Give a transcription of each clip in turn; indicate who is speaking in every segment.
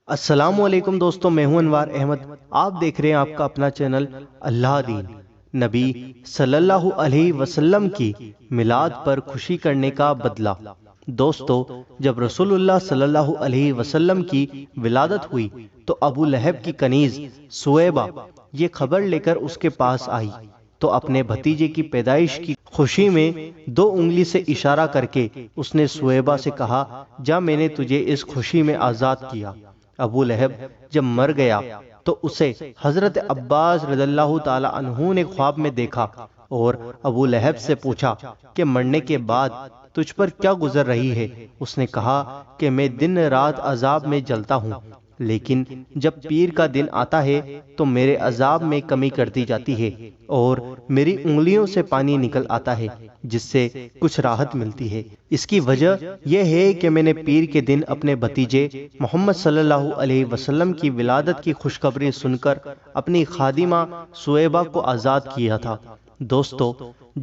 Speaker 1: السلام علیکم دوستوں، میں ہوں انوار احمد۔ آپ دیکھ رہے ہیں آپ کا اپنا چینل اللہ دین۔ نبی صلی اللہ علیہ وسلم کی میلاد پر خوشی کرنے کا بدلہ۔ دوستو، جب رسول اللہ صلی اللہ علیہ وسلم کی ولادت ہوئی تو ابو لہب کی کنیز سویبہ یہ خبر لے کر اس کے پاس آئی تو اپنے بھتیجے کی پیدائش کی خوشی میں 2 انگلی سے اشارہ کر کے اس نے سویبہ سے کہا، جا میں نے تجھے اس خوشی میں آزاد کیا۔ ابو لہب جب مر گیا تو اسے حضرت عباس رضی اللہ تعالی عنہ نے خواب میں دیکھا اور ابو لہب سے پوچھا کہ مرنے کے بعد تجھ پر کیا گزر رہی ہے؟ اس نے کہا کہ میں دن رات عذاب میں جلتا ہوں، لیکن جب پیر کا دن آتا ہے تو میرے عذاب میں کمی کرتی جاتی ہے اور میری انگلیوں سے پانی نکل آتا ہے، جس سے کچھ راحت ملتی ہے۔ اس کی وجہ یہ ہے کہ میں نے پیر کے دن اپنے بھتیجے محمد صلی اللہ علیہ وسلم کی ولادت کی خوشخبری سن کر اپنی خادمہ سویبہ کو آزاد کیا تھا۔ دوستو،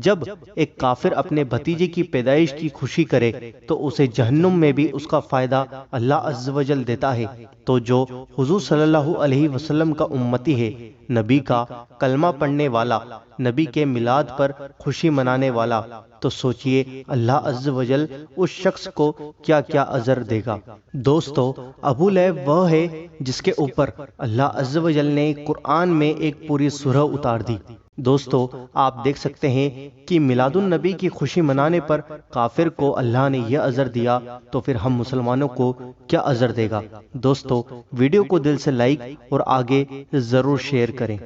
Speaker 1: جب ایک کافر اپنے بھتیجے کی پیدائش کی خوشی کرے تو اسے جہنم میں بھی اس کا فائدہ اللہ عز و جل دیتا ہے، تو جو حضور صلی اللہ علیہ وسلم کا امتی ہے، نبی کا کلمہ پڑھنے والا، نبی کے میلاد پر خوشی منانے والا، تو سوچئے اللہ عز و جل اس شخص کو کیا کیا اجر دے گا۔ دوستو، ابو لہب وہ ہے جس کے اوپر اللہ عز و جل نے قرآن میں ایک پوری سورہ اتار دی۔ دوستو، آپ دیکھ سکتے ہیں کہ میلاد النبی کی خوشی منانے پر کافر کو اللہ نے یہ اجر دیا، تو پھر ہم مسلمانوں کو کیا اجر دے گا؟ دوستو، ویڈیو کو دل سے لائک اور آگے ضرور شیئر کریں۔